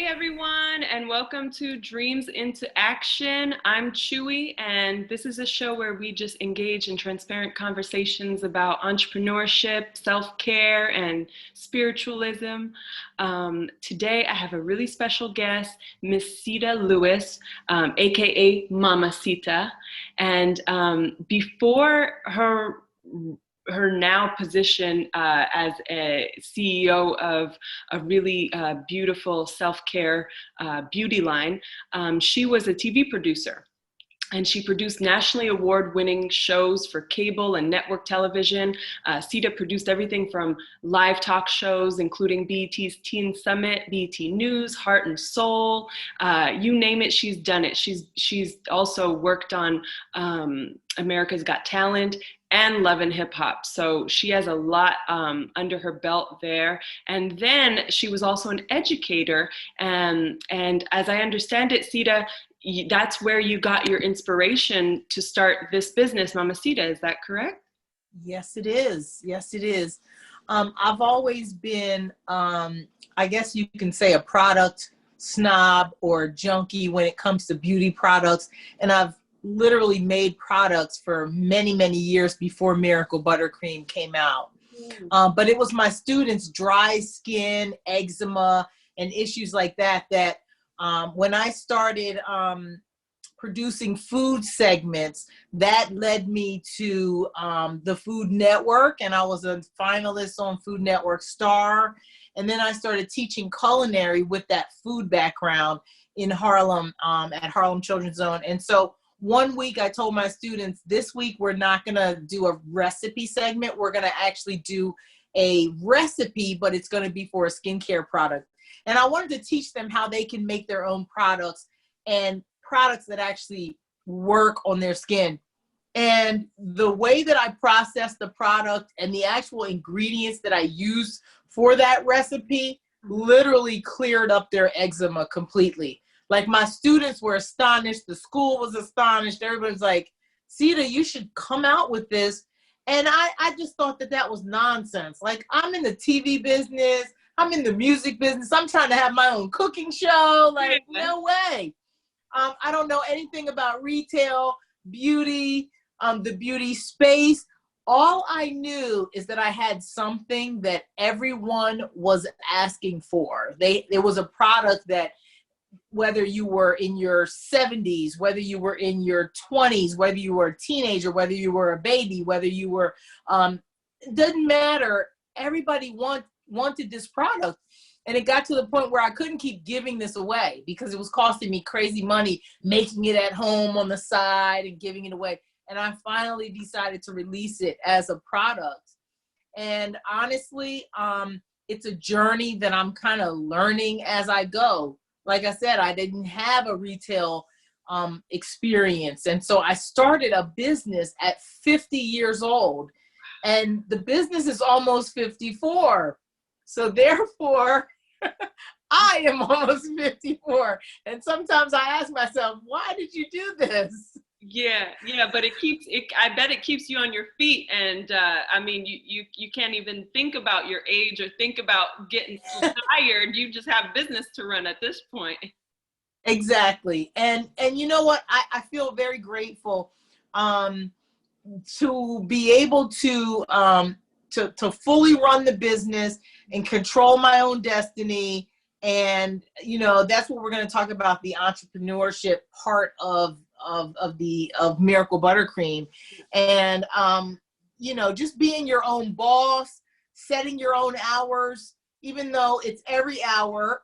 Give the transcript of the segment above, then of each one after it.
Hey everyone, and welcome to Dreams into Action. I'm Chewii, and this is a show where we just engage in transparent conversations about entrepreneurship, self-care, and spiritualism. Today, I have a really special guest, Miss Sita Lewis, aka Mama Sita. And before her now position as a CEO of a really beautiful self-care beauty line, she was a TV producer. And she produced nationally award-winning shows for cable and network television. Sita produced everything from live talk shows, including BET's Teen Summit, BET News, Heart and Soul. You name it, she's done it. She's also worked on America's Got Talent and Love and Hip Hop. So she has a lot under her belt there. And then she was also an educator. And as I understand it, Sita, that's where you got your inspiration to start this business, Mama Sita. Is that correct? Yes, it is. Yes, it is. I've always been, I guess you can say, a product snob or junkie when it comes to beauty products. And I've literally made products for many, many years before Miracle Buttercream came out. But it was my students' dry skin, eczema, and issues like that when I started producing food segments, that led me to the Food Network, and I was a finalist on Food Network Star. And then I started teaching culinary with that food background in Harlem at Harlem Children's Zone. And so one week I told my students, this week we're not going to do a recipe segment. We're going to actually do a recipe, but it's going to be for a skincare product. And I wanted to teach them how they can make their own products and products that actually work on their skin. And the way that I process the product and the actual ingredients that I use for that recipe literally cleared up their eczema completely. Like, my students were astonished. The school was astonished. Everybody's like, Sita, you should come out with this. And I just thought that was nonsense. Like, I'm in the TV business. I'm in the music business. I'm trying to have my own cooking show. Like, no way. I don't know anything about retail, beauty, the beauty space. All I knew is that I had something that everyone was asking for. There was a product that, whether you were in your 70s, whether you were in your 20s, whether you were a teenager, whether you were a baby, whether you were, it doesn't matter. Everybody wanted this product. And it got to the point where I couldn't keep giving this away because it was costing me crazy money making it at home on the side and giving it away. And I finally decided to release it as a product. And honestly, it's a journey that I'm kind of learning as I go. Like I said, I didn't have a retail experience. And so I started a business at 50 years old. And the business is almost 54. So therefore, I am almost 54. And sometimes I ask myself, why did you do this? Yeah, but I bet it keeps you on your feet. And I mean, you can't even think about your age or think about getting tired. You just have business to run at this point. Exactly. And you know what? I feel very grateful to be able to fully run the business and control my own destiny. And, that's what we're going to talk about, the entrepreneurship part of Miracle Buttercream. And, just being your own boss, setting your own hours, even though it's every hour,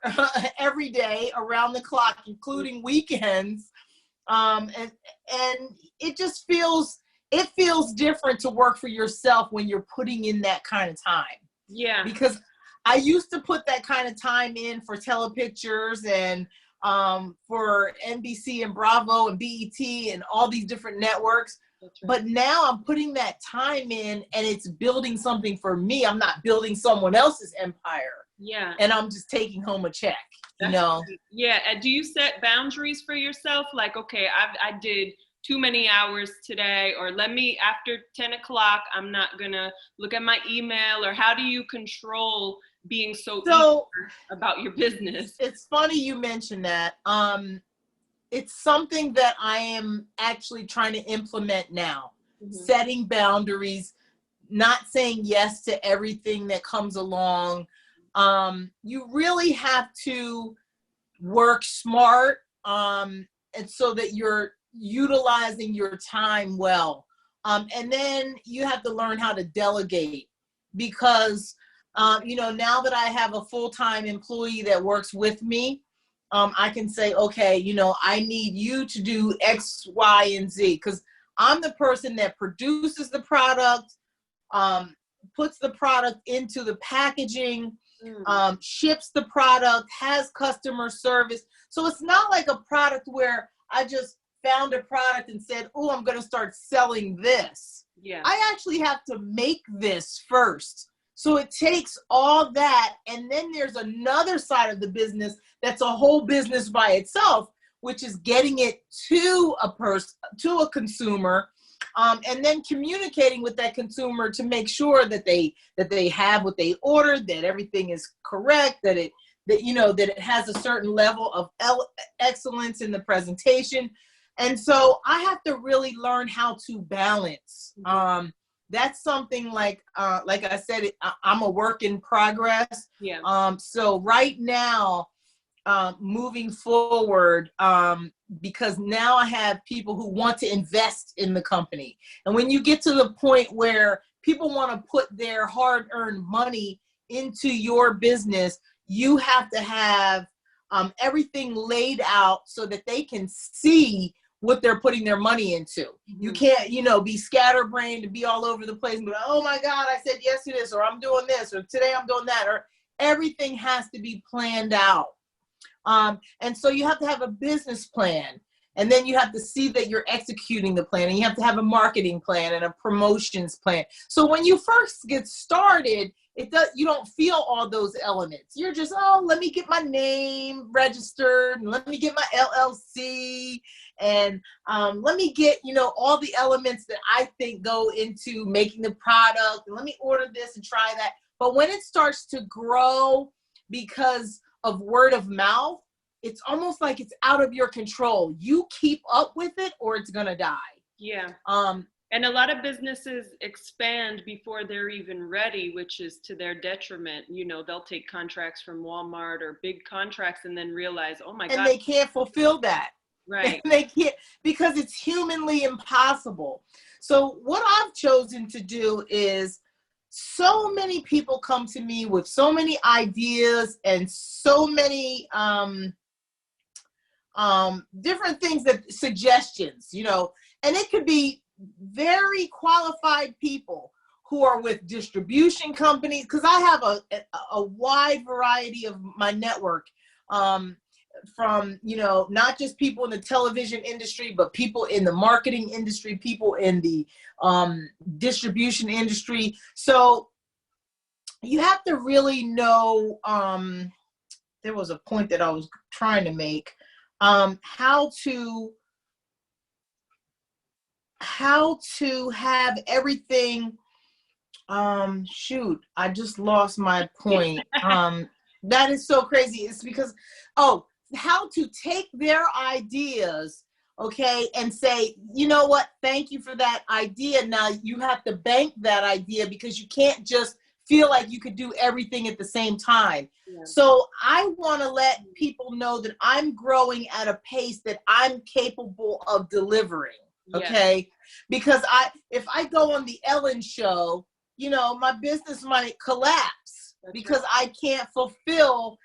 every day, around the clock, including weekends. And it just feels different to work for yourself when you're putting in that kind of time. Yeah. Because I used to put that kind of time in for Telepictures and for NBC and Bravo and BET and all these different networks. Right. But now I'm putting that time in and it's building something for me. I'm not building someone else's empire. Yeah. And I'm just taking home a check, Yeah. And do you set boundaries for yourself? Like, okay, I did too many hours today, or after 10 o'clock, I'm not gonna look at my email, or how do you control being so So eager about your business? it's funny you mentioned that. It's something that I am actually trying to implement now. Setting boundaries, not saying yes to everything that comes along. You really have to work smart, and so that you're utilizing your time well. And then you have to learn how to delegate, because now that I have a full-time employee that works with me, I can say, okay, I need you to do X, Y, and Z, because I'm the person that produces the product, puts the product into the packaging, ships the product, has customer service. So it's not like a product where I just found a product and said, oh, I'm going to start selling this. Yeah. I actually have to make this first. So it takes all that. And then there's another side of the business that's a whole business by itself, which is getting it to a consumer, and then communicating with that consumer to make sure that they have what they ordered, that everything is correct, that it has a certain level of excellence in the presentation. And so I have to really learn how to balance. That's something like I said, I'm a work in progress. Yeah. So right now, moving forward, because now I have people who want to invest in the company. And when you get to the point where people want to put their hard-earned money into your business, you have to have everything laid out so that they can see what they're putting their money into. You can't, be scatterbrained and be all over the place and be like, oh my God, I said yes to this, or I'm doing this, or today I'm doing that, or everything has to be planned out. And so you have to have a business plan, and then you have to see that you're executing the plan, and you have to have a marketing plan and a promotions plan. So when you first get started, you don't feel all those elements. You're just, let me get my name registered, and let me get my LLC, and let me get, all the elements that I think go into making the product, and let me order this and try that. But when it starts to grow because of word of mouth, it's almost like it's out of your control. You keep up with it or it's gonna die. Yeah. And a lot of businesses expand before they're even ready, which is to their detriment. They'll take contracts from Walmart or big contracts and then realize, oh my God. And they can't fulfill that. Right. They can't, because it's humanly impossible. So what I've chosen to do is, so many people come to me with so many ideas and so many different things, suggestions, and it could be very qualified people who are with distribution companies, because I have a wide variety of my network, from, not just people in the television industry, but people in the marketing industry, people in the distribution industry. So you have to really know, there was a point that I was trying to make, how to have everything, shoot, I just lost my point. That is so crazy. It's because, how to take their ideas, okay, and say, you know what, thank you for that idea. Now you have to bank that idea, because you can't just feel like you could do everything at the same time. Yeah. So I want to let people know that I'm growing at a pace that I'm capable of delivering. Okay. Yeah. Because if I go on the Ellen show, my business might collapse. That's because right. I can't fulfill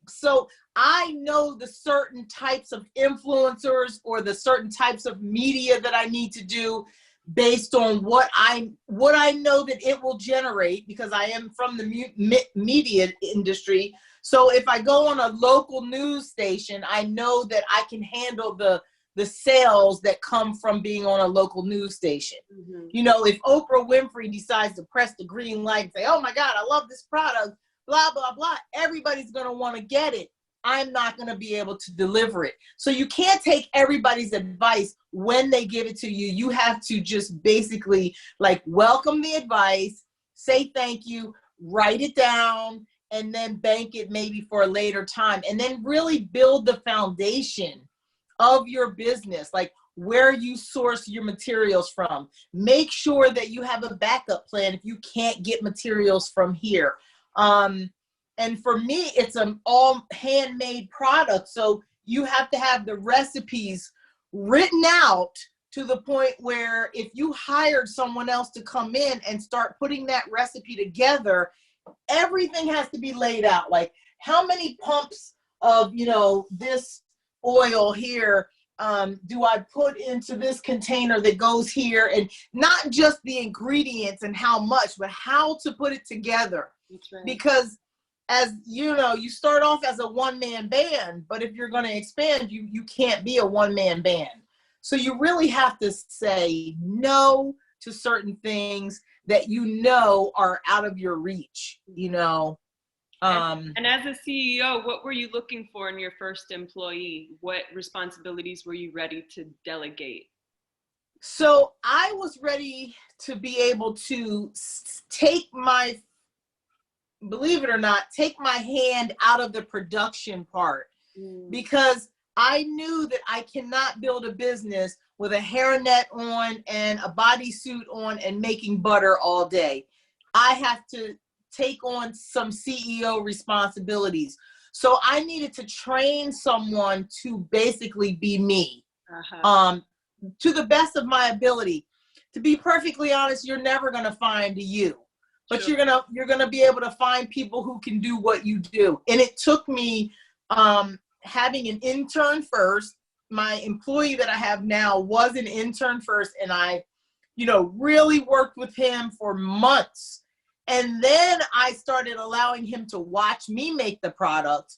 so I know the certain types of influencers or the certain types of media that I need to do based on what I know that it will generate, because I am from the media industry. So if I go on a local news station, I know that I can handle the sales that come from being on a local news station. Mm-hmm. If Oprah Winfrey decides to press the green light and say, oh my God, I love this product, blah, blah, blah, everybody's going to want to get it. I'm not going to be able to deliver it. So you can't take everybody's advice when they give it to you. You have to just basically welcome the advice, say thank you, write it down, and then bank it maybe for a later time, and then really build the foundation of your business, like where you source your materials from. Make sure that you have a backup plan if you can't get materials from here. And for me, it's an all handmade product. So you have to have the recipes written out to the point where if you hired someone else to come in and start putting that recipe together, everything has to be laid out. Like how many pumps of, this oil here do I put into this container that goes here? And not just the ingredients and how much, but how to put it together. That's right. Because as you know, you start off as a one-man band, but if you're going to expand, you can't be a one-man band. So you really have to say no to certain things that are out of your reach, And as a CEO, what were you looking for in your first employee? What responsibilities were you ready to delegate? So I was ready to be able to believe it or not, take my hand out of the production part, because I knew that I cannot build a business with a hairnet on and a bodysuit on and making butter all day. I have to take on some CEO responsibilities. So I needed to train someone to basically be me, to the best of my ability. To be perfectly honest, you're never going to find a you, but sure, you're gonna be able to find people who can do what you do. And it took me having an intern first. My employee that I have now was an intern first, and I, really worked with him for months. And then I started allowing him to watch me make the product.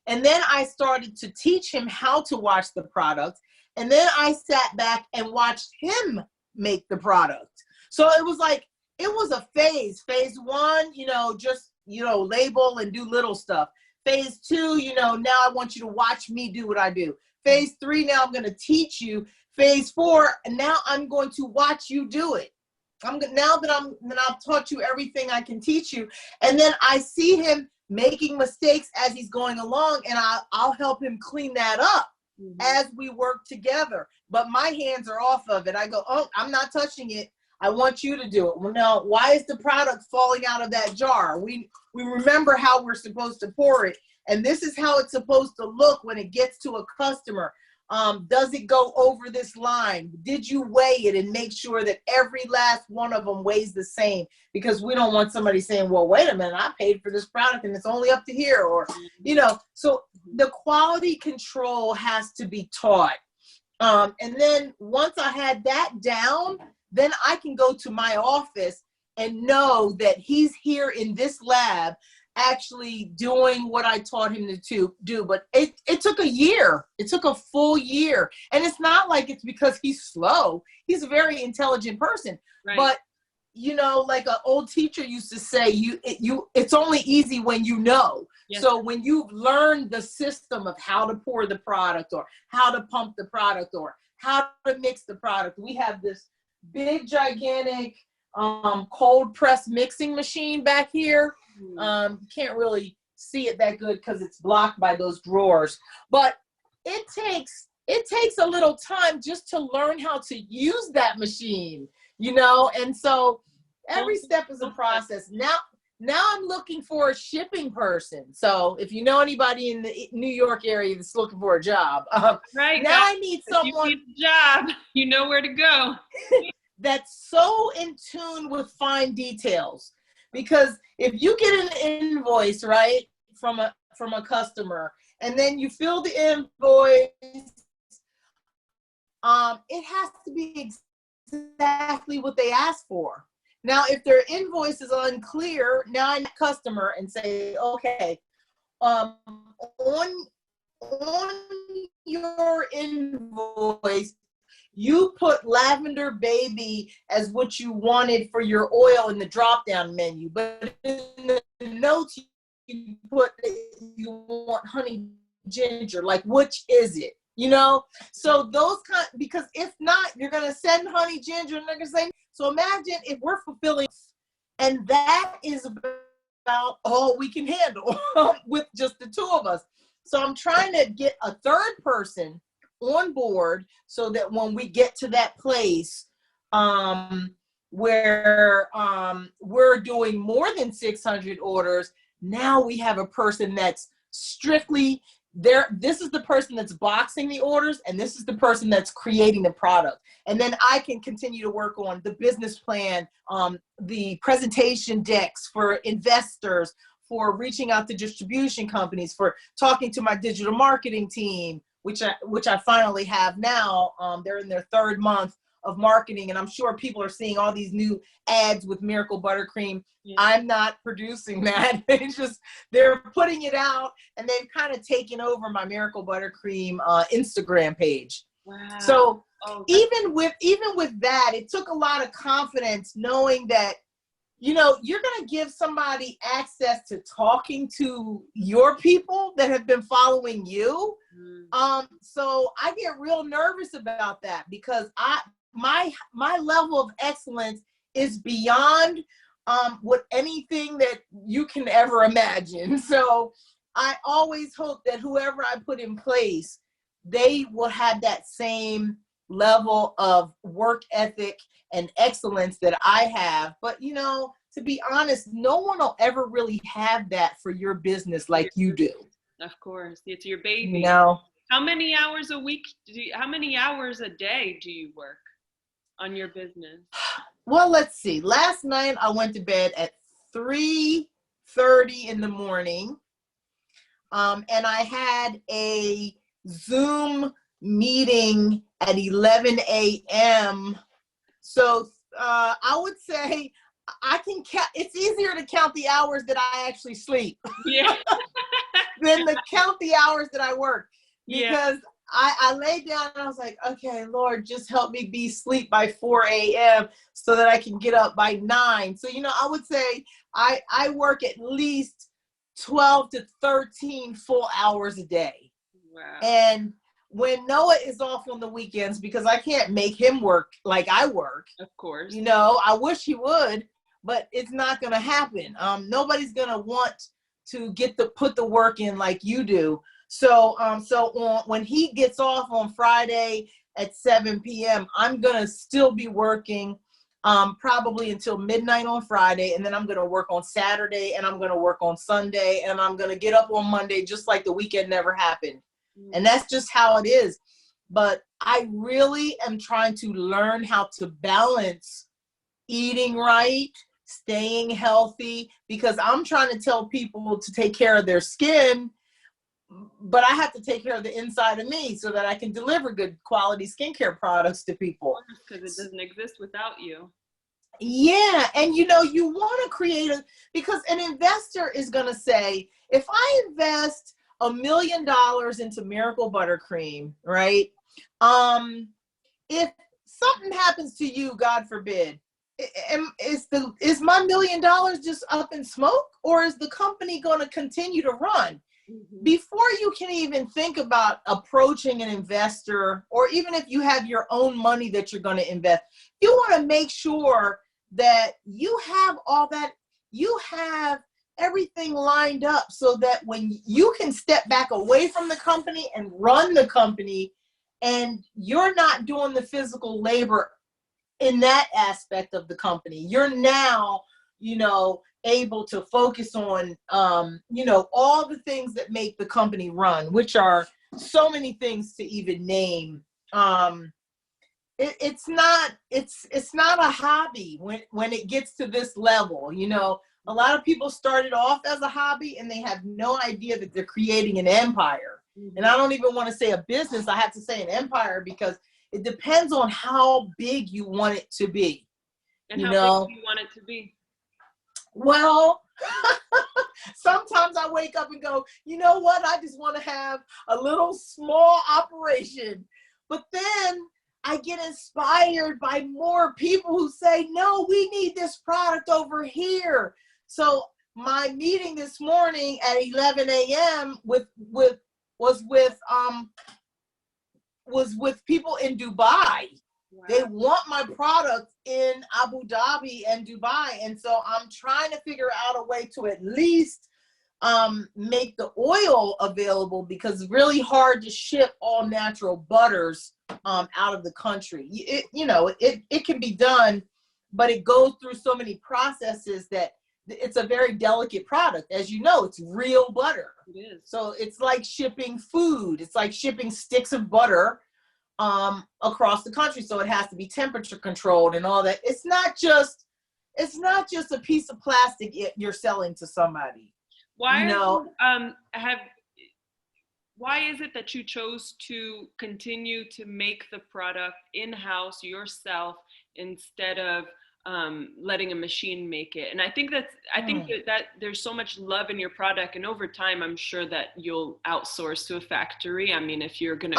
And then I started to teach him how to watch the product. And then I sat back and watched him make the product. So it was like, it was a phase. Phase one, just, label and do little stuff. Phase two, now I want you to watch me do what I do. Phase three, now I'm going to teach you. Phase four, and now I'm going to watch you do it. Now that I've taught you everything I can teach you. And then I see him making mistakes as he's going along, and I'll help him clean that up as we work together. But my hands are off of it. I go, oh, I'm not touching it. I want you to do it. Well, now, why is the product falling out of that jar? We remember how we're supposed to pour it. And this is how it's supposed to look when it gets to a customer. Does it go over this line? Did you weigh it and make sure that every last one of them weighs the same? Because we don't want somebody saying, well, wait a minute, I paid for this product and it's only up to here. Or, so the quality control has to be taught. And then once I had that down, then I can go to my office and know that he's here in this lab actually doing what I taught him to do. But it took a year. It took a full year. And it's not like it's because he's slow. He's a very intelligent person. Right. But, like an old teacher used to say, it's only easy when you know. Yes. So when you've learned the system of how to pour the product or how to pump the product or how to mix the product, we have this big, gigantic cold press mixing machine back here. Can't really see it that good because it's blocked by those drawers. But it takes a little time just to learn how to use that machine, and so every step is a process. Now I'm looking for a shipping person. So if you know anybody in the New York area that's looking for a job, right now I need someone. If you need a job, you know where to go. That's so in tune with fine details. Because if you get an invoice, right, from a customer, and then you fill the invoice, it has to be exactly what they asked for. Now, if their invoice is unclear, now I need a customer and say, okay, on your invoice, you put Lavender Baby as what you wanted for your oil in the drop-down menu, but in the notes you put you want Honey Ginger. Like, which is it? So those because if not, you're gonna send Honey Ginger, and they're gonna say. So imagine if we're fulfilling, and that is about all we can handle with just the two of us. So I'm trying to get a third person on board so that when we get to that place where we're doing more than 600 orders, now we have a person that's strictly there. This is the person that's boxing the orders, and this is the person that's creating the product. And then I can continue to work on the business plan, the presentation decks for investors, for reaching out to distribution companies, for talking to my digital marketing team, which I finally have now. They're in their third month of marketing, and I'm sure people are seeing all these new ads with Miracle Buttercream. Yeah. I'm not producing that. They're putting it out, and they've kind of taken over my Miracle Buttercream Instagram page. Wow. So even with that, it took a lot of confidence knowing that, you know, you're going to give somebody access to talking to your people that have been following you. So I get real nervous about that because my level of excellence is beyond what anything that you can ever imagine. So I always hope that whoever I put in place, they will have that same level of work ethic and excellence that I have. But, you know, to be honest, no one will ever really have that for your business like you do. Of course. It's your baby. You know? How many hours a week, how many hours a day do you work on your business? Well, let's see. Last night I went to bed at 3:30 in the morning. And I had a Zoom meeting at 11 a.m. So I would say I can count. It's easier to count the hours that I actually sleep than to count the hours that I work. Because I laid down and I was like, okay, Lord, just help me be asleep by 4 a.m. so that I can get up by 9. So, you know, I would say I work at least 12 to 13 full hours a day. Wow. And when Noah is off on the weekends, because I can't make him work like I work. Of course. You know, I wish he would, but it's not going to happen. Nobody's going to want to put the work in like you do. So when he gets off on Friday at 7 p.m., I'm going to still be working probably until midnight on Friday. And then I'm going to work on Saturday, and I'm going to work on Sunday, and I'm going to get up on Monday just like the weekend never happened. And that's just how it is. But I really am trying to learn how to balance eating right, staying healthy, because I'm trying to tell people to take care of their skin, but I have to take care of the inside of me so that I can deliver good quality skincare products to people. Because it doesn't exist without you. Yeah. And you know, you want to create because an investor is going to say, if I invest $1 million into Miracle Buttercream, right? If something happens to you, God forbid, is my $1 million just up in smoke, or is the company going to continue to run? Mm-hmm. Before you can even think about approaching an investor, or even if you have your own money that you're going to invest, you want to make sure that you have all that, you have everything lined up so that when you can step back away from the company and run the company, and you're not doing the physical labor in that aspect of the company, you're now, you know, able to focus on, you know, all the things that make the company run, which are so many things to even name. It's not a hobby when it gets to this level. You know, a lot of people started off as a hobby and they have no idea that they're creating an empire. Mm-hmm. And I don't even want to say a business. I have to say an empire, because it depends on how big you want it to be. And how big do you want it to be? Well, sometimes I wake up and go, you know what? I just want to have a little small operation. But then I get inspired by more people who say, no, we need this product over here. So my meeting this morning at 11 a.m. was with people in Dubai. They Wow. want my product in Abu Dhabi and Dubai. And so I'm trying to figure out a way to at least make the oil available, because it's really hard to ship all natural butters out of the country. It can be done, but it goes through so many processes that it's a very delicate product. As you know, it's real butter. It is. So it's like shipping food. It's like shipping sticks of butter across the country. So it has to be temperature controlled and all that. It's not just a piece of plastic you're selling to somebody. Why No. Why is it that you chose to continue to make the product in-house yourself instead of letting a machine make it? And I think that there's so much love in your product, and over time, I'm sure that you'll outsource to a factory. I mean, if you're gonna,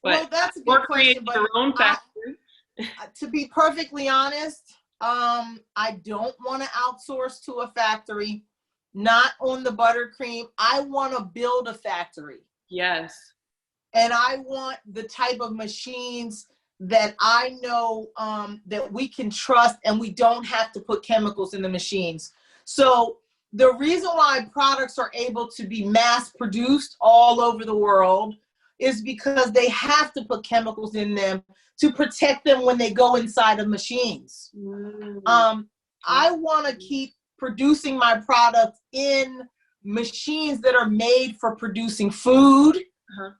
well, that's a good question. But your own factory. To be perfectly honest, I don't want to outsource to a factory. Not on the buttercream. I want to build a factory. Yes. And I want the type of machines that I know that we can trust, and we don't have to put chemicals in the machines. So the reason why products are able to be mass produced all over the world is because they have to put chemicals in them to protect them when they go inside of machines. I want to keep producing my product in machines that are made for producing food.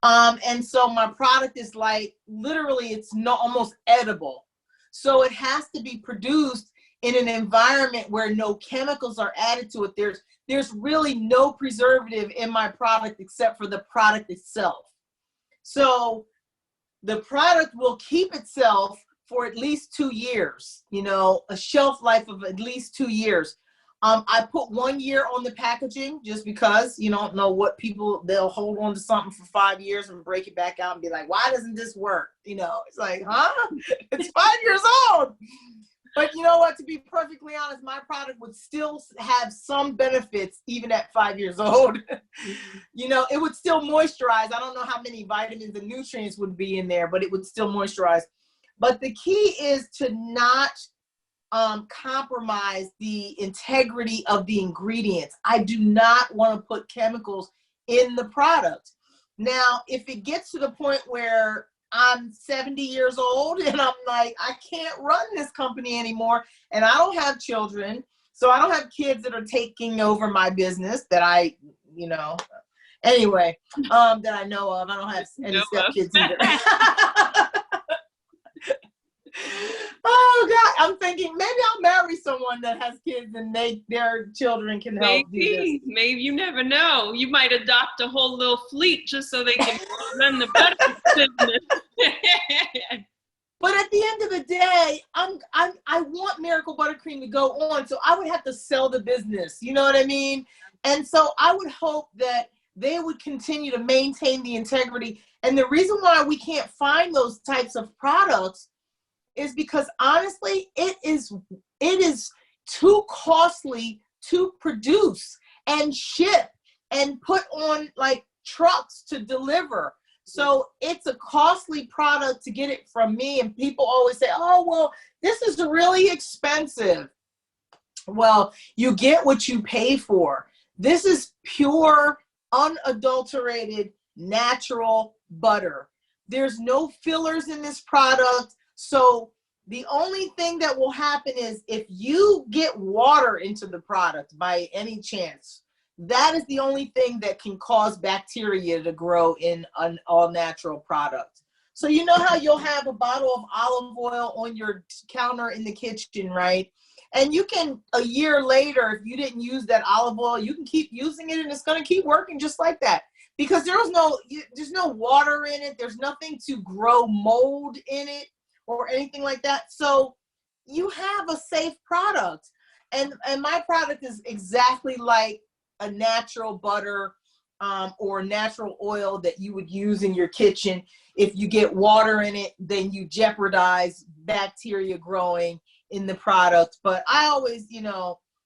And so my product is like, literally, it's not almost edible. So it has to be produced in an environment where no chemicals are added to it. There's really no preservative in my product except for the product itself. So the product will keep itself for at least 2 years, a shelf life of at least 2 years. I put 1 year on the packaging just because you don't know what they'll hold on to something for 5 years and break it back out and be like, why doesn't this work? It's like, it's 5 years old. But you know what, to be perfectly honest, my product would still have some benefits even at 5 years old. It would still moisturize. I don't know how many vitamins and nutrients would be in there, but it would still moisturize. But the key is to not compromise the integrity of the ingredients. I do not want to put chemicals in the product. Now, if it gets to the point where I'm 70 years old and I'm like, I can't run this company anymore, and I don't have children, so I don't have kids that are taking over my business that I know of. I don't have any stepkids either. Oh God, I'm thinking maybe I'll marry someone that has kids and their children can help do this. Maybe you never know. You might adopt a whole little fleet just so they can run the butter business. But at the end of the day, I want Miracle Buttercream to go on, so I would have to sell the business. You know what I mean? And so I would hope that they would continue to maintain the integrity. And the reason why we can't find those types of products is because honestly, it is too costly to produce and ship and put on like trucks to deliver. So it's a costly product to get it from me. And people always say, oh, well, this is really expensive. Well, you get what you pay for. This is pure, unadulterated, natural butter. There's no fillers in this product. So the only thing that will happen is if you get water into the product by any chance, that is the only thing that can cause bacteria to grow in an all-natural product. So you know how you'll have a bottle of olive oil on your counter in the kitchen, right? And you can, a year later, if you didn't use that olive oil, you can keep using it and it's going to keep working just like that. Because there's no water in it. There's nothing to grow mold in it or anything like that. So you have a safe product. And my product is exactly like a natural butter or natural oil that you would use in your kitchen. If you get water in it, then you jeopardize bacteria growing in the product. But I always,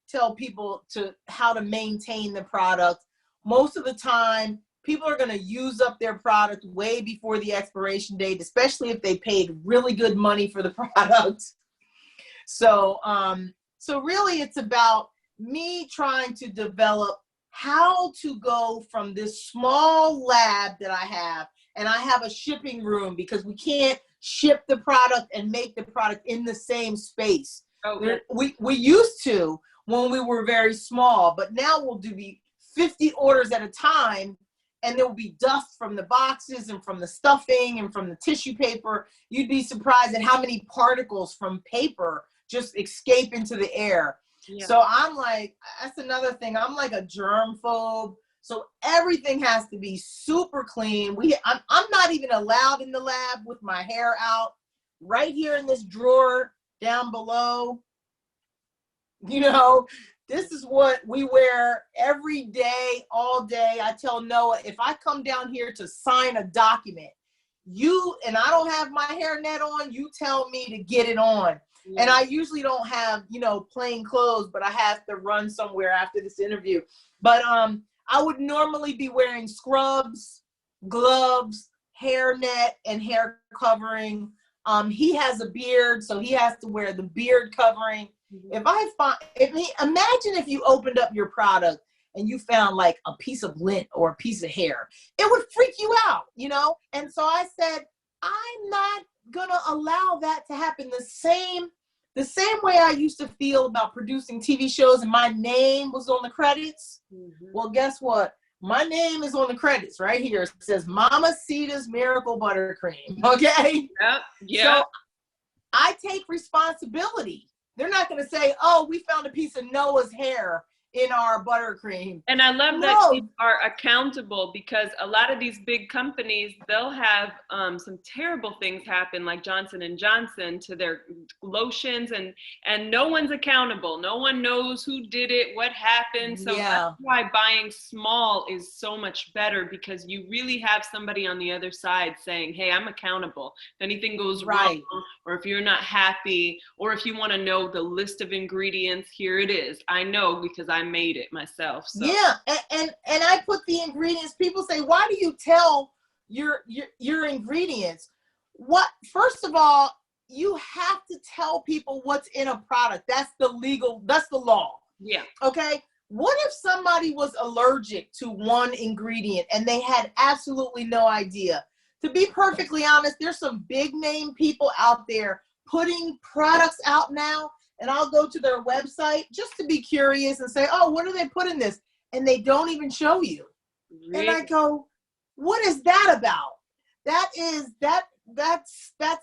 tell people how to maintain the product. Most of the time, people are going to use up their product way before the expiration date, especially if they paid really good money for the product. So, so really it's about me trying to develop how to go from this small lab that I have, and I have a shipping room because we can't ship the product and make the product in the same space. Okay. We used to when we were very small, but now we'll do 50 orders at a time, and there will be dust from the boxes and from the stuffing and from the tissue paper. You'd be surprised at how many particles from paper just escape into the air. Yeah. So I'm like, that's another thing. I'm like a germ phobe. So everything has to be super clean. I'm not even allowed in the lab with my hair out. Right here in this drawer down below, you know, this is what we wear every day, all day. I tell Noah, if I come down here to sign a document, and I don't have my hairnet on, you tell me to get it on. Yeah. And I usually don't have, plain clothes, but I have to run somewhere after this interview. But I would normally be wearing scrubs, gloves, hairnet, and hair covering. He has a beard, so he has to wear the beard covering. Mm-hmm. Imagine if you opened up your product and you found like a piece of lint or a piece of hair, it would freak you out, And so I said, I'm not gonna allow that to happen. The same way I used to feel about producing TV shows and my name was on the credits. Mm-hmm. Well, guess what? My name is on the credits right here. It says Mama Sita's Miracle Buttercream. Okay. Yep. Yeah. So I take responsibility. They're not going to say, "Oh, we found a piece of Noah's hair in our buttercream." And I love that you are accountable, because a lot of these big companies, they'll have some terrible things happen, like Johnson & Johnson, to their lotions, and no one's accountable. No one knows who did it, what happened. So that's why buying small is so much better, because you really have somebody on the other side saying, hey, I'm accountable. If anything goes wrong, or if you're not happy, or if you want to know the list of ingredients, here it is. I know because I made it myself. So. Yeah, and I put the ingredients. People say, why do you tell your ingredients? First of all, you have to tell people what's in a product. That's the law. Yeah. Okay. What if somebody was allergic to one ingredient and they had absolutely no idea? To be perfectly honest, there's some big name people out there putting products out now, and I'll go to their website just to be curious and say, oh, what do they put in this? And they don't even show you. Really? And I go, what is that about? That's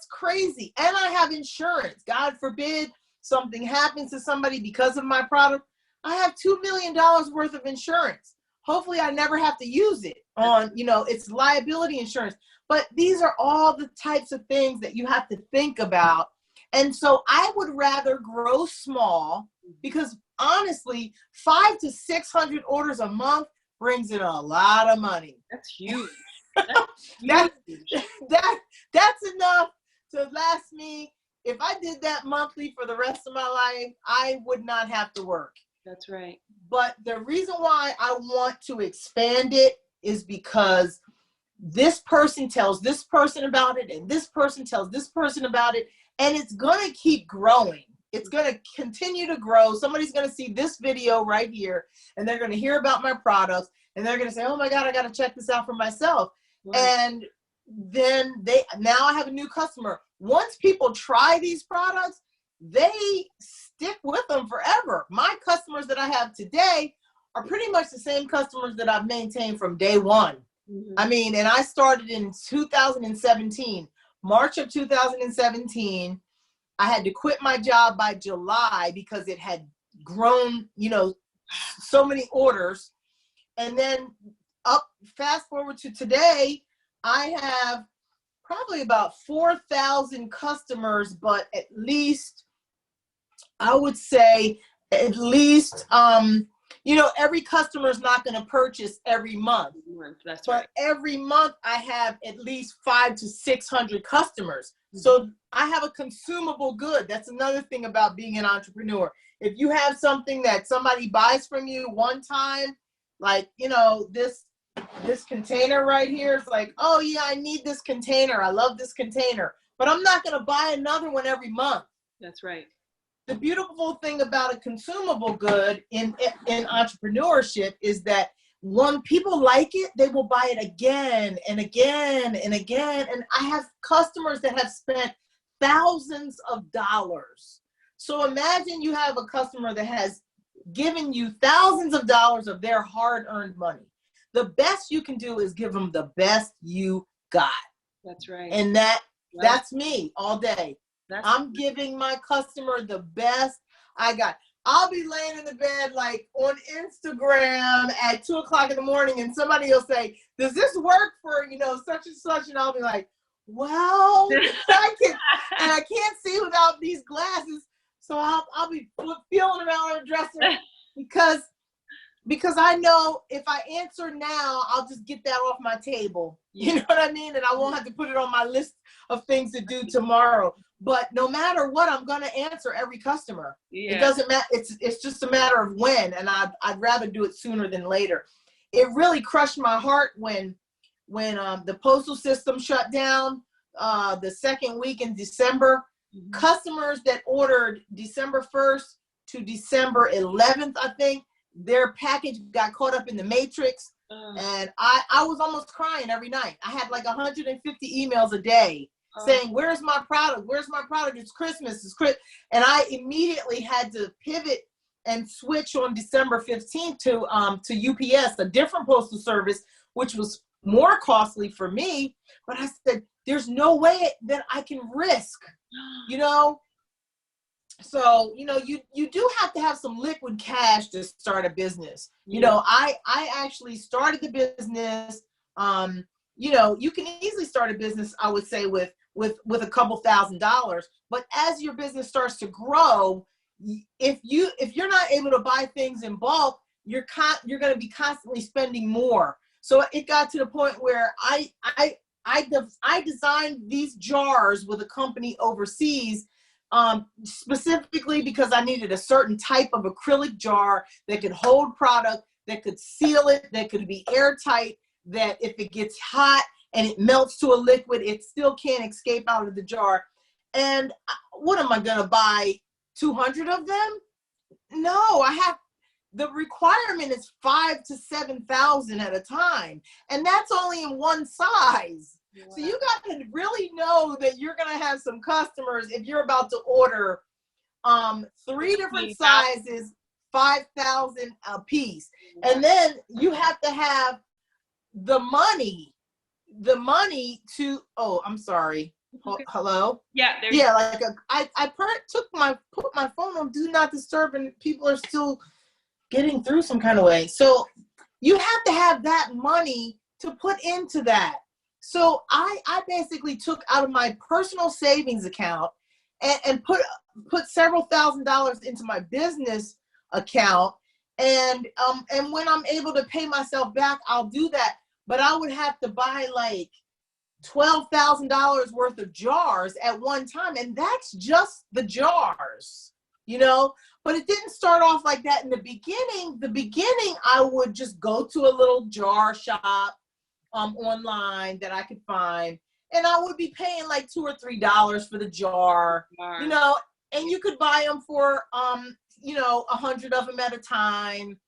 crazy. And I have insurance. God forbid something happens to somebody because of my product. I have $2 million worth of insurance. Hopefully I never have to use it on, it's liability insurance. But these are all the types of things that you have to think about. And so I would rather grow small, because honestly, 500 to 600 orders a month brings in a lot of money. That's huge. That's enough to last me. If I did that monthly for the rest of my life, I would not have to work. That's right. But the reason why I want to expand it is because this person tells this person about it, and this person tells this person about it, and it's going to keep growing. It's going to continue to grow. Somebody's going to see this video right here, and they're going to hear about my products, and they're going to say, oh my God, I got to check this out for myself. Right. And then now I have a new customer. Once people try these products, they stick with them forever. My customers that I have today are pretty much the same customers that I've maintained from day one. Mm-hmm. I mean, and I started in 2017, March of 2017. I had to quit my job by July because it had grown, so many orders. And then fast forward to today, I have probably about 4,000 customers, but at least, I would say at least, every customer is not going to purchase every month. That's right. But every month I have at least 500 to 600 customers. Mm-hmm. So I have a consumable good. That's another thing about being an entrepreneur. If you have something that somebody buys from you one time, like, this this container right here is like, oh yeah, I need this container. I love this container, but I'm not going to buy another one every month. That's right. The beautiful thing about a consumable good in entrepreneurship is that when people like it, they will buy it again and again and again. And I have customers that have spent thousands of dollars. So imagine you have a customer that has given you thousands of dollars of their hard-earned money. The best you can do is give them the best you got. That's right. And that's me all day. That's I'm giving my customer the best I got. I'll be laying in the bed like on Instagram at 2:00 in the morning, and somebody will say, does this work for, such and such? And I'll be like, well, I can't see without these glasses. So I'll be feeling around on the dresser because I know if I answer now, I'll just get that off my table. You know what I mean? And I won't have to put it on my list of things to do tomorrow. But no matter what, I'm going to answer every customer. Yeah. It doesn't matter. It's just a matter of when, and I'd rather do it sooner than later. It really crushed my heart when the postal system shut down the second week in December. Mm-hmm. Customers that ordered December 1st to December 11th, I think, their package got caught up in the matrix. And I was almost crying every night. I had like 150 emails a day saying, where's my product? Where's my product? It's Christmas. And I immediately had to pivot and switch on December 15th to UPS, a different postal service, which was more costly for me. But I said, there's no way that I can risk, So, you do have to have some liquid cash to start a business. Yeah. I actually started the business. You can easily start a business, I would say, with a couple $1,000s. But as your business starts to grow, if you're not able to buy things in bulk, you're going to be constantly spending more. So it got to the point where I designed these jars with a company overseas, specifically because I needed a certain type of acrylic jar that could hold product, that could seal it, that could be airtight, that if it gets hot and it melts to a liquid, it still can't escape out of the jar. And what am I going to buy? 200 of them? No, the requirement is 5,000 to 7,000 at a time. And that's only in one size. Wow. So you got to really know that you're going to have some customers if you're about to order 3 different sizes, 5,000 a piece. Wow. And then you have to have the money to, I'm sorry. Okay. Hello? Yeah. I put my phone on do not disturb, and people are still getting through some kind of way. So you have to have that money to put into that. So I basically took out of my personal savings account and put several $1,000s into my business account. And when I'm able to pay myself back, I'll do that. But I would have to buy like $12,000 worth of jars at one time. And that's just the jars, But it didn't start off like that in the beginning. The beginning, I would just go to a little jar shop online that I could find, and I would be paying like $2 or $3 for the jar, wow. And you could buy them for 100 of them at a time.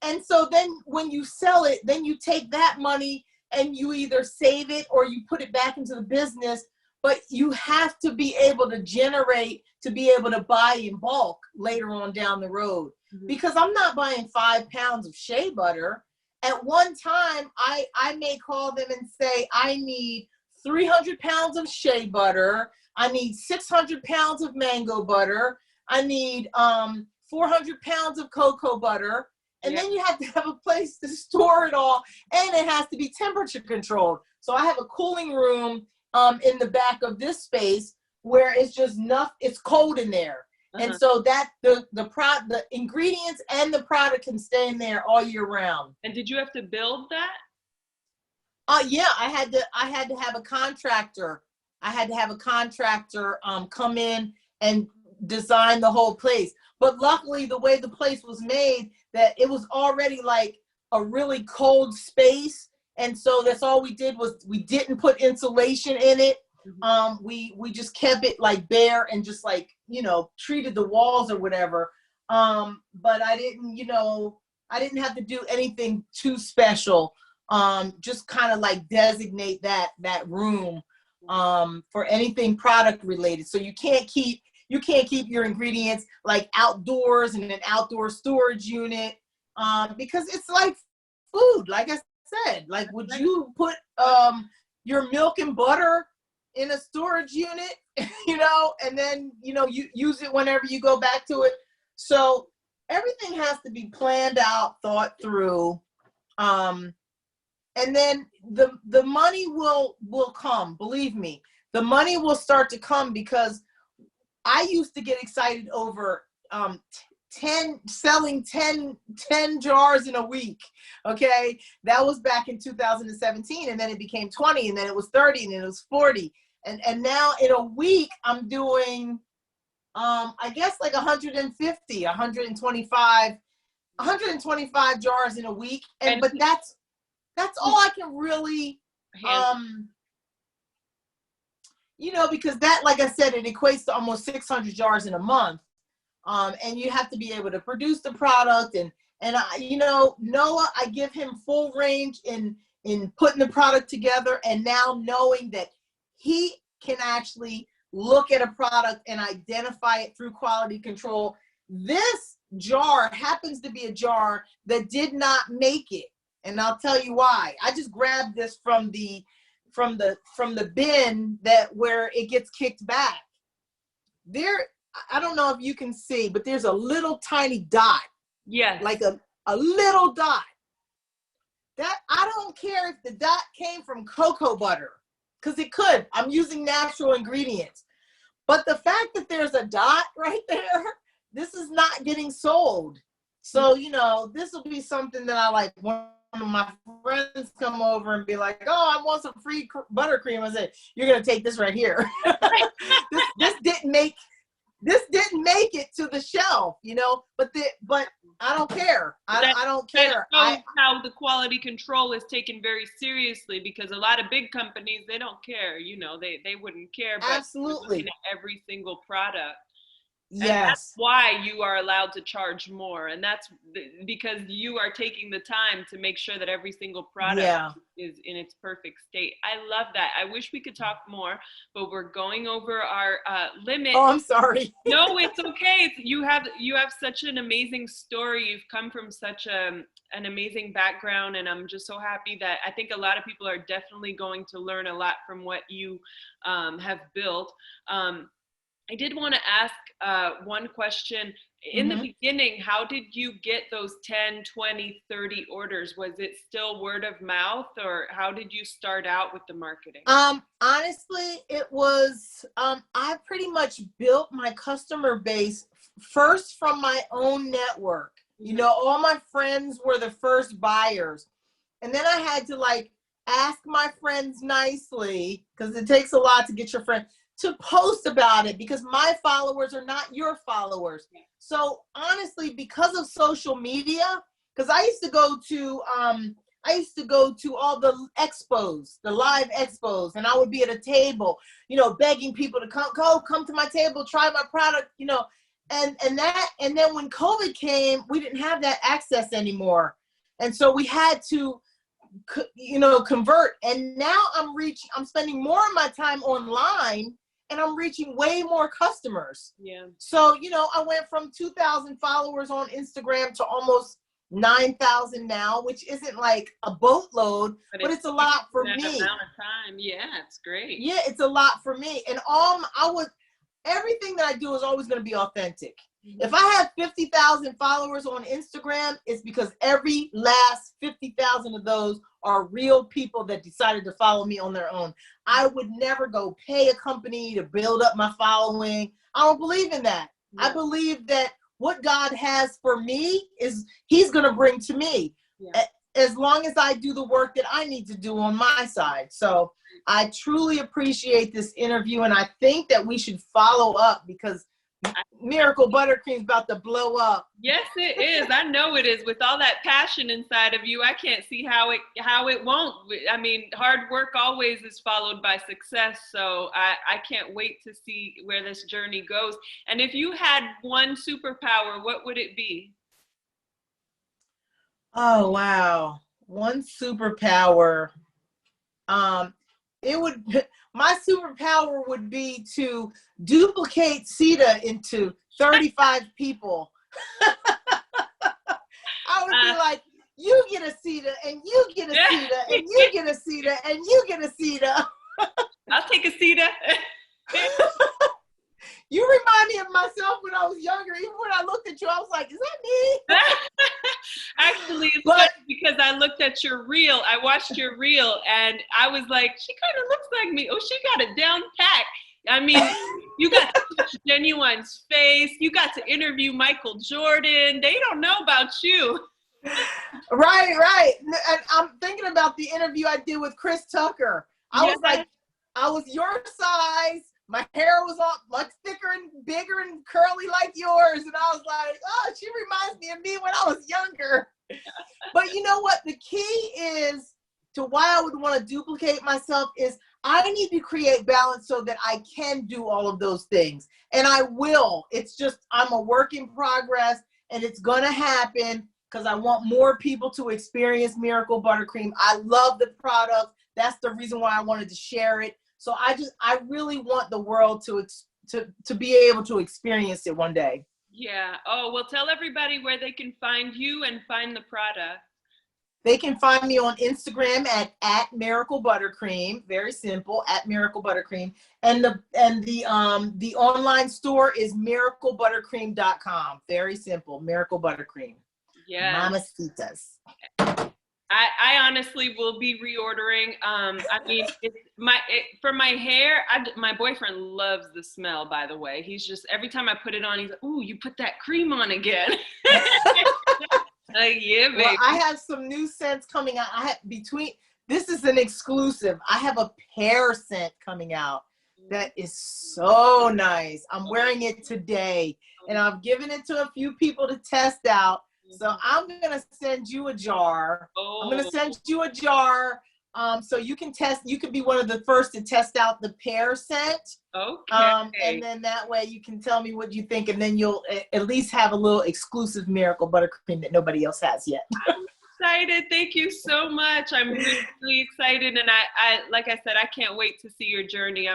And so then when you sell it, then you take that money and you either save it or you put it back into the business. But you have to be able to generate to be able to buy in bulk later on down the road. Mm-hmm. Because I'm not buying 5 pounds of shea butter. At one time, I may call them and say, I need 300 pounds of shea butter. I need 600 pounds of mango butter. I need 400 pounds of cocoa butter. And then you have to have a place to store it all. And it has to be temperature controlled. So I have a cooling room in the back of this space where it's just it's cold in there. Uh-huh. And so that the ingredients and the product can stay in there all year round. And did you have to build that? Yeah, I had to have a contractor. Come in and design the whole place. But luckily, the way the place was made, that it was already like a really cold space, And so that's all we did was we didn't put insulation in it. We just kept it like bare and just like, you know, treated the walls or whatever. But I didn't, you know, I didn't have to do anything too special. Just kind of like designate that room for anything product related. So you can't keep your ingredients like outdoors in an outdoor storage unit, because it's like food. Like I said, like, would you put your milk and butter in a storage unit, you know, and then, you know, you use it whenever you go back to it? So everything has to be planned out, thought through. And then the money will come. Believe me, the money will start to come, because I used to get excited over selling 10 jars in a week. Okay, that was back in 2017, and then it became 20, and then it was 30, and then it was 40, and now in a week I'm doing I guess like 150, 125 jars in a week, but that's all I can really, you know, because that, like I said, it equates to almost 600 jars in a month. And you have to be able to produce the product, and I, you know, Noah, I give him full range in putting the product together, and now knowing that he can actually look at a product and identify it through quality control. This jar happens to be a jar that did not make it. And I'll tell you why. I just grabbed this from the bin where it gets kicked back. There, I don't know if you can see, but there's a little tiny dot. Yes. Like a little dot. That, I don't care if the dot came from cocoa butter, because it could. I'm using natural ingredients. But the fact that there's a dot right there, this is not getting sold. So, you know, this will be something that I like. One of my friends come over and be like, "Oh, I want some free buttercream." I said, "You're going to take this right here." This didn't make it to the shelf, you know, but I don't care. I don't care. That shows how the quality control is taken very seriously, because a lot of big companies, they don't care, you know, they wouldn't care. But absolutely, looking at every single product. Yes. And that's why you are allowed to charge more. And that's because you are taking the time to make sure that every single product is in its perfect state. I love that. I wish we could talk more, but we're going over our limit. Oh, I'm sorry. No, it's okay. You have such an amazing story. You've come from such an amazing background, and I'm just so happy that I think a lot of people are definitely going to learn a lot from what you have built. I did want to ask one question. In the beginning, how did you get those 10, 20, 30 orders? Was it still word of mouth, or how did you start out with the marketing? Honestly, it was, I pretty much built my customer base first from my own network. You know, all my friends were the first buyers. And then I had to like ask my friends nicely, because it takes a lot to get your friend to post about it, because my followers are not your followers. So honestly, because of social media, because I used to go to all the expos, the live expos, and I would be at a table, you know, begging people to come to my table, try my product, you know, and then when COVID came, we didn't have that access anymore. And so we had to, you know, convert. And now I'm spending more of my time online, and I'm reaching way more customers. Yeah. So, you know, I went from 2,000 followers on Instagram to almost 9,000 now, which isn't like a boatload, but it's a lot for me. Amount of time. Yeah, it's great. Yeah, it's a lot for me. And everything that I do is always going to be authentic. If I have 50,000 followers on Instagram, it's because every last 50,000 of those are real people that decided to follow me on their own. I would never go pay a company to build up my following. I don't believe in that. Yeah. I believe that what God has for me is He's going to bring to me, as long as I do the work that I need to do on my side. So I truly appreciate this interview, and I think that we should follow up, because Miracle Buttercream's about to blow up. Yes, it is. I know it is. With all that passion inside of you, I can't see how it won't. I mean, hard work always is followed by success. So I can't wait to see where this journey goes. And if you had one superpower, what would it be? Oh, wow. One superpower. It would, my superpower would be to duplicate Sita into 35 people. I would be like, you get a Sita, and you get a Sita, and you get a Sita, and you get a Sita. I'll take a Sita. You remind me of myself when I was younger. Even when I looked at you, I was like, is that me? Actually, it's funny because I looked at your reel. I watched your reel, and I was like, she kind of looks like me. Oh, she got it down pat. I mean, you got to touch Genuine's face. You got to interview Michael Jordan. They don't know about you. Right. And I'm thinking about the interview I did with Chris Tucker. I was like, I was your size. My hair was all much thicker and bigger and curly like yours. And I was like, oh, she reminds me of me when I was younger. But you know what? The key is to why I would want to duplicate myself is I need to create balance so that I can do all of those things. And I will. It's just, I'm a work in progress, and it's going to happen because I want more people to experience Miracle Buttercream. I love the product. That's the reason why I wanted to share it. So I really want the world to be able to experience it one day. Yeah. Oh, well, tell everybody where they can find you and find the product. They can find me on Instagram at Miracle Buttercream. Very simple, at Miracle Buttercream. And the online store is miraclebuttercream.com. Very simple, Miracle Buttercream. Yeah. Mamacitas. I honestly will be reordering. I mean, for my hair, my boyfriend loves the smell, by the way. He's just, every time I put it on, he's like, ooh, you put that cream on again. Like, yeah, baby. Well, I have some new scents coming out. This is an exclusive. I have a pear scent coming out that is so nice. I'm wearing it today, and I've given it to a few people to test out. So I'm going to send you a jar. I'm going to send you a jar so you can test. You can be one of the first to test out the pear scent. Okay. And then that way you can tell me what you think, and then you'll at least have a little exclusive Miracle Buttercream that nobody else has yet. I'm excited. Thank you so much. I'm really excited, and I like I said, I can't wait to see your journey.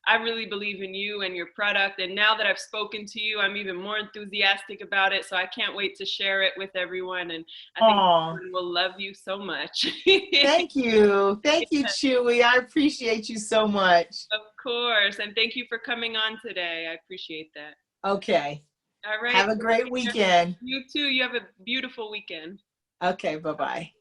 I really believe in you and your product, and now that I've spoken to you, I'm even more enthusiastic about it. So I can't wait to share it with everyone, and I think everyone will love you so much. Thank you, Chewii. I appreciate you so much. Of course, and thank you for coming on today. I appreciate that. Okay. All right. Have a great weekend. You too. You have a beautiful weekend. Okay, bye-bye.